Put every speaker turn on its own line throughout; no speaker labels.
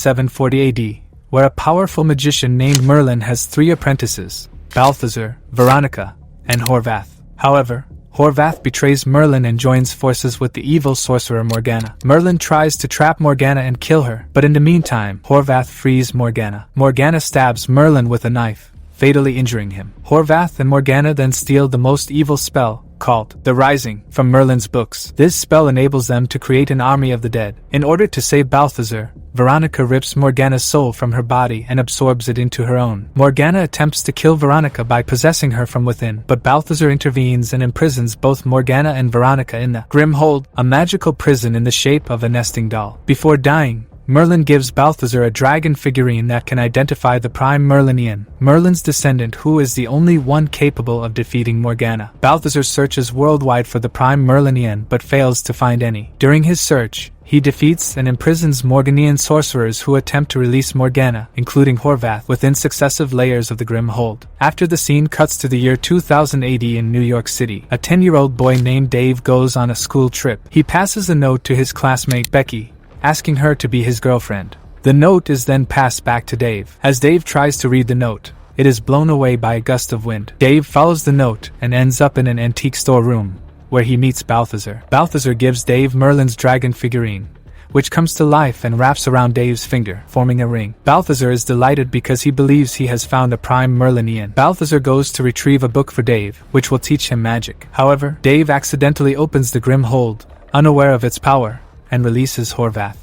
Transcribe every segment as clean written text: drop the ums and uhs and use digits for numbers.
740 AD, where a powerful magician named Merlin has 3 apprentices, Balthazar, Veronica, and Horvath. However, Horvath betrays Merlin and joins forces with the evil sorcerer Morgana. Merlin tries to trap Morgana and kill her, but in the meantime, Horvath frees Morgana. Morgana stabs Merlin with a knife, fatally injuring him. Horvath and Morgana then steal the most evil spell, called The Rising, from Merlin's books. This spell enables them to create an army of the dead. In order to save Balthazar, Veronica rips Morgana's soul from her body and absorbs it into her own. Morgana attempts to kill Veronica by possessing her from within, but Balthazar intervenes and imprisons both Morgana and Veronica in the Grim Hold, a magical prison in the shape of a nesting doll. Before dying, Merlin gives Balthazar a dragon figurine that can identify the Prime Merlinian, Merlin's descendant who is the only one capable of defeating Morgana. Balthazar searches worldwide for the Prime Merlinian but fails to find any. During his search, he defeats and imprisons Morganian sorcerers who attempt to release Morgana, including Horvath, within successive layers of the Grim Hold. After the scene cuts to the year 2000 AD in New York City, a 10-year-old boy named Dave goes on a school trip. He passes a note to his classmate Becky, asking her to be his girlfriend. The note is then passed back to Dave. As Dave tries to read the note, it is blown away by a gust of wind. Dave follows the note and ends up in an antique storeroom, where he meets Balthazar. Balthazar gives Dave Merlin's dragon figurine, which comes to life and wraps around Dave's finger, forming a ring. Balthazar is delighted because he believes he has found a Prime Merlinian. Balthazar goes to retrieve a book for Dave, which will teach him magic. However, Dave accidentally opens the Grim Hold, unaware of its power, and releases Horvath.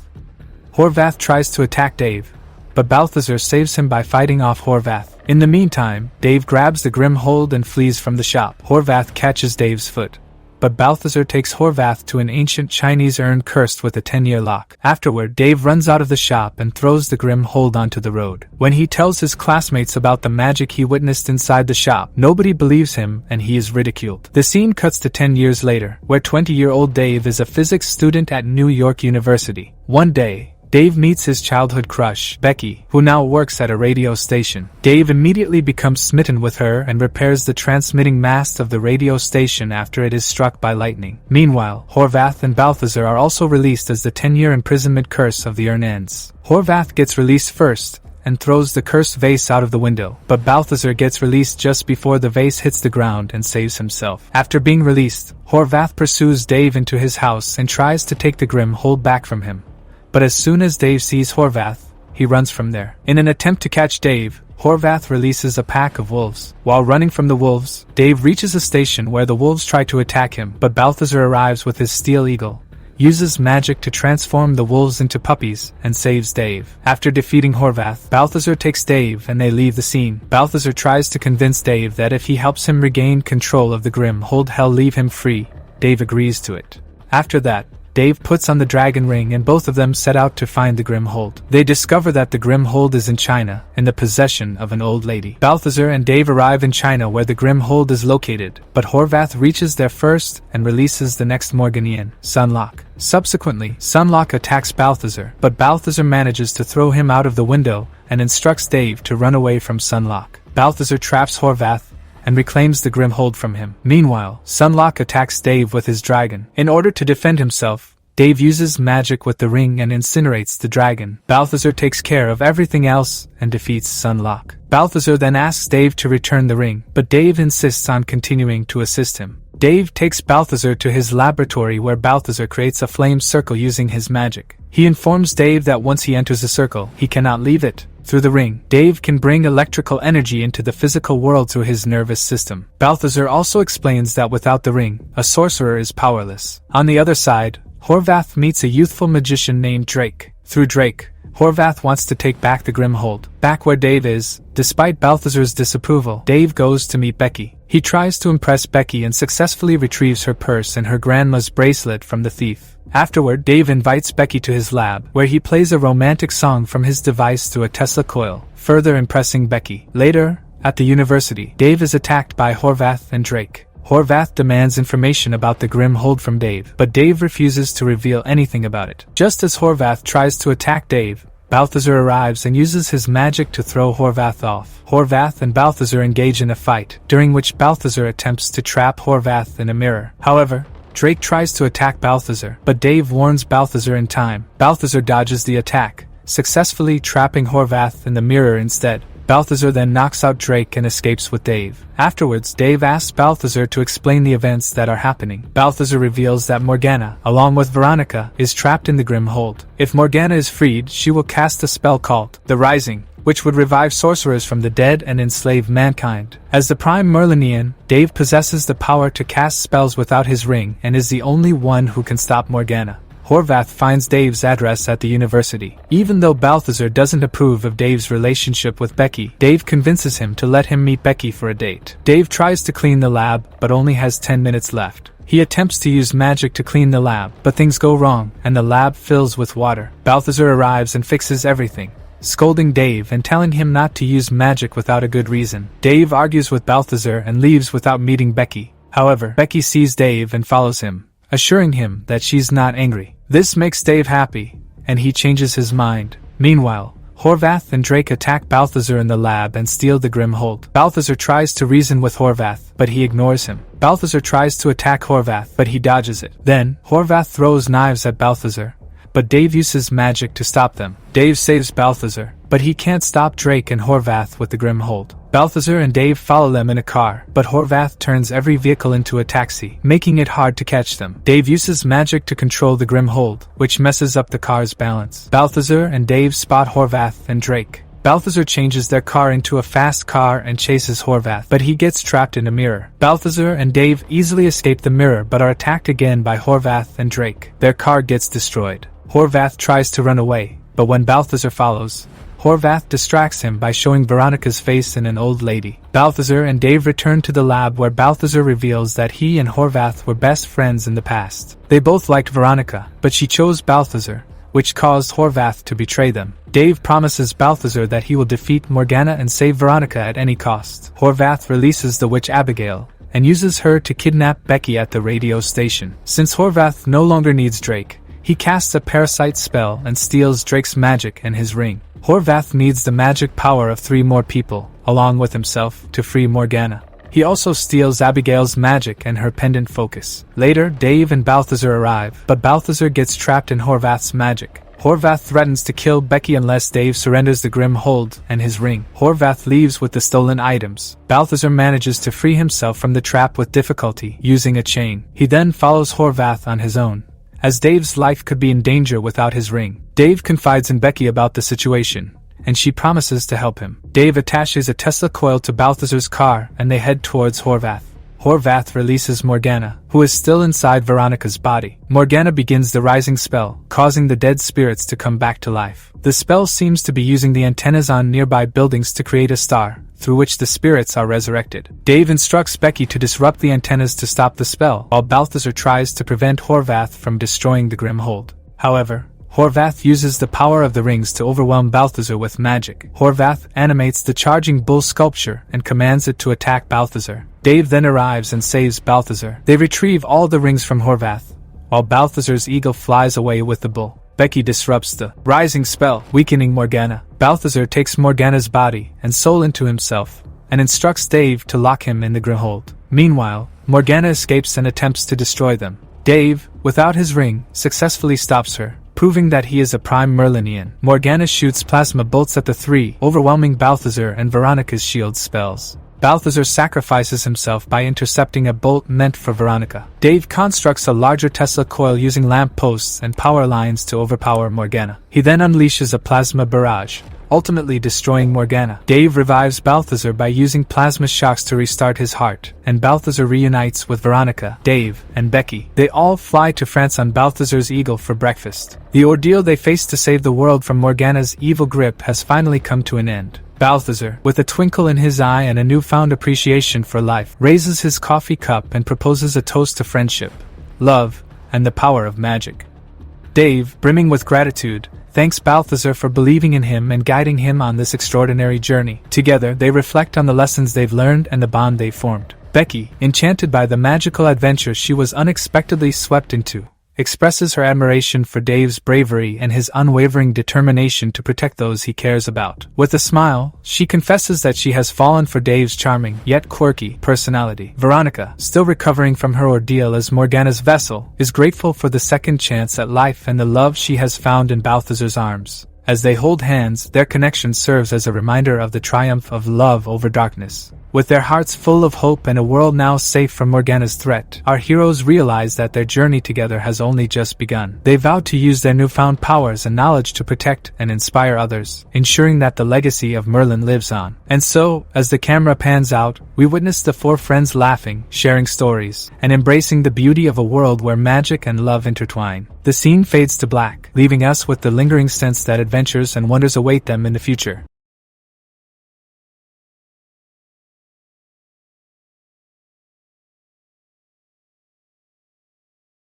Horvath tries to attack Dave, but Balthazar saves him by fighting off Horvath. In the meantime, Dave grabs the Grim Hold and flees from the shop. Horvath catches Dave's foot, but Balthazar takes Horvath to an ancient Chinese urn cursed with a 10-year lock. Afterward, Dave runs out of the shop and throws the Grim Hold onto the road. When he tells his classmates about the magic he witnessed inside the shop, nobody believes him and he is ridiculed. The scene cuts to 10 years later, where 20-year-old Dave is a physics student at New York University. One day, Dave meets his childhood crush, Becky, who now works at a radio station. Dave immediately becomes smitten with her and repairs the transmitting mast of the radio station after it is struck by lightning. Meanwhile, Horvath and Balthazar are also released as the 10-year imprisonment curse of the urn ends. Horvath gets released first and throws the cursed vase out of the window, but Balthazar gets released just before the vase hits the ground and saves himself. After being released, Horvath pursues Dave into his house and tries to take the Grim Hold back from him. But as soon as Dave sees Horvath, he runs from there. In an attempt to catch Dave, Horvath releases a pack of wolves. While running from the wolves, Dave reaches a station where the wolves try to attack him, but Balthazar arrives with his steel eagle, uses magic to transform the wolves into puppies, and saves Dave. After defeating Horvath, Balthazar takes Dave and they leave the scene. Balthazar tries to convince Dave that if he helps him regain control of the Grim Hold, he'll leave him free. Dave agrees to it. After that, Dave puts on the dragon ring and both of them set out to find the Grim Hold. They discover that the Grim Hold is in China, in the possession of an old lady. Balthazar and Dave arrive in China where the Grim Hold is located, but Horvath reaches there first and releases the next Morganian, Sunlock. Subsequently, Sunlock attacks Balthazar, but Balthazar manages to throw him out of the window and instructs Dave to run away from Sunlock. Balthazar traps Horvath and reclaims the Grim Hold from him. Meanwhile, Sunlock attacks Dave with his dragon. In order to defend himself, Dave uses magic with the ring and incinerates the dragon. Balthazar takes care of everything else and defeats Sunlock. Balthazar then asks Dave to return the ring, but Dave insists on continuing to assist him. Dave takes Balthazar to his laboratory where Balthazar creates a flame circle using his magic. He informs Dave that once he enters the circle, he cannot leave it. Through the ring, Dave can bring electrical energy into the physical world through his nervous system. Balthazar also explains that without the ring, a sorcerer is powerless. On the other side, Horvath meets a youthful magician named Drake. Through Drake, Horvath wants to take back the Grim Hold. Back where Dave is, despite Balthazar's disapproval, Dave goes to meet Becky. He tries to impress Becky and successfully retrieves her purse and her grandma's bracelet from the thief. Afterward, Dave invites Becky to his lab, where he plays a romantic song from his device through a Tesla coil, further impressing Becky. Later, at the university, Dave is attacked by Horvath and Drake. Horvath demands information about the Grim Hold from Dave, but Dave refuses to reveal anything about it. Just as Horvath tries to attack Dave, Balthazar arrives and uses his magic to throw Horvath off. Horvath and Balthazar engage in a fight, during which Balthazar attempts to trap Horvath in a mirror. However, Drake tries to attack Balthazar, but Dave warns Balthazar in time. Balthazar dodges the attack, successfully trapping Horvath in the mirror instead. Balthazar then knocks out Drake and escapes with Dave. Afterwards, Dave asks Balthazar to explain the events that are happening. Balthazar reveals that Morgana, along with Veronica, is trapped in the Grim Hold. If Morgana is freed, she will cast a spell called the Rising, which would revive sorcerers from the dead and enslave mankind. As the Prime Merlinian, Dave possesses the power to cast spells without his ring and is the only one who can stop Morgana. Horvath finds Dave's address at the university. Even though Balthazar doesn't approve of Dave's relationship with Becky, Dave convinces him to let him meet Becky for a date. Dave tries to clean the lab, but only has 10 minutes left. He attempts to use magic to clean the lab, but things go wrong, and the lab fills with water. Balthazar arrives and fixes everything, scolding Dave and telling him not to use magic without a good reason. Dave argues with Balthazar and leaves without meeting Becky. However, Becky sees Dave and follows him, assuring him that she's not angry. This makes Dave happy, and he changes his mind. Meanwhile, Horvath and Drake attack Balthazar in the lab and steal the Grim Hold. Balthazar tries to reason with Horvath, but he ignores him. Balthazar tries to attack Horvath, but he dodges it. Then, Horvath throws knives at Balthazar, but Dave uses magic to stop them. Dave saves Balthazar, but he can't stop Drake and Horvath with the Grim Hold. Balthazar and Dave follow them in a car, but Horvath turns every vehicle into a taxi, making it hard to catch them. Dave uses magic to control the Grim Hold, which messes up the car's balance. Balthazar and Dave spot Horvath and Drake. Balthazar changes their car into a fast car and chases Horvath, but he gets trapped in a mirror. Balthazar and Dave easily escape the mirror but are attacked again by Horvath and Drake. Their car gets destroyed. Horvath tries to run away, but when Balthazar follows, Horvath distracts him by showing Veronica's face in an old lady. Balthazar and Dave return to the lab where Balthazar reveals that he and Horvath were best friends in the past. They both liked Veronica, but she chose Balthazar, which caused Horvath to betray them. Dave promises Balthazar that he will defeat Morgana and save Veronica at any cost. Horvath releases the witch Abigail, and uses her to kidnap Becky at the radio station. Since Horvath no longer needs Drake, he casts a parasite spell and steals Drake's magic and his ring. Horvath needs the magic power of 3 more people, along with himself, to free Morgana. He also steals Abigail's magic and her pendant focus. Later, Dave and Balthazar arrive, but Balthazar gets trapped in Horvath's magic. Horvath threatens to kill Becky unless Dave surrenders the Grim Hold and his ring. Horvath leaves with the stolen items. Balthazar manages to free himself from the trap with difficulty, using a chain. He then follows Horvath on his own, as Dave's life could be in danger without his ring. Dave confides in Becky about the situation, and she promises to help him. Dave attaches a Tesla coil to Balthazar's car and they head towards Horvath. Horvath releases Morgana, who is still inside Veronica's body. Morgana begins the rising spell, causing the dead spirits to come back to life. The spell seems to be using the antennas on nearby buildings to create a star, through which the spirits are resurrected. Dave instructs Becky to disrupt the antennas to stop the spell, while Balthazar tries to prevent Horvath from destroying the Grim Hold. However, Horvath uses the power of the rings to overwhelm Balthazar with magic. Horvath animates the charging bull sculpture and commands it to attack Balthazar. Dave then arrives and saves Balthazar. They retrieve all the rings from Horvath, while Balthazar's eagle flies away with the bull. Becky disrupts the rising spell, weakening Morgana. Balthazar takes Morgana's body and soul into himself, and instructs Dave to lock him in the Grim Hold. Meanwhile, Morgana escapes and attempts to destroy them. Dave, without his ring, successfully stops her, proving that he is a Prime Merlinian. Morgana shoots plasma bolts at the 3, overwhelming Balthazar and Veronica's shield spells. Balthazar sacrifices himself by intercepting a bolt meant for Veronica. Dave constructs a larger Tesla coil using lamp posts and power lines to overpower Morgana. He then unleashes a plasma barrage, ultimately destroying Morgana. Dave revives Balthazar by using plasma shocks to restart his heart, and Balthazar reunites with Veronica, Dave, and Becky. They all fly to France on Balthazar's eagle for breakfast. The ordeal they face to save the world from Morgana's evil grip has finally come to an end. Balthazar, with a twinkle in his eye and a newfound appreciation for life, raises his coffee cup and proposes a toast to friendship, love, and the power of magic. Dave, brimming with gratitude, thanks Balthazar for believing in him and guiding him on this extraordinary journey. Together, they reflect on the lessons they've learned and the bond they've formed. Becky, enchanted by the magical adventure she was unexpectedly swept into, expresses her admiration for Dave's bravery and his unwavering determination to protect those he cares about. With a smile, she confesses that she has fallen for Dave's charming, yet quirky, personality. Veronica, still recovering from her ordeal as Morgana's vessel, is grateful for the second chance at life and the love she has found in Balthazar's arms. As they hold hands, their connection serves as a reminder of the triumph of love over darkness. With their hearts full of hope and a world now safe from Morgana's threat, our heroes realize that their journey together has only just begun. They vow to use their newfound powers and knowledge to protect and inspire others, ensuring that the legacy of Merlin lives on. And so, as the camera pans out, we witness the four friends laughing, sharing stories, and embracing the beauty of a world where magic and love intertwine. The scene fades to black, leaving us with the lingering sense that adventures and wonders await them in the future.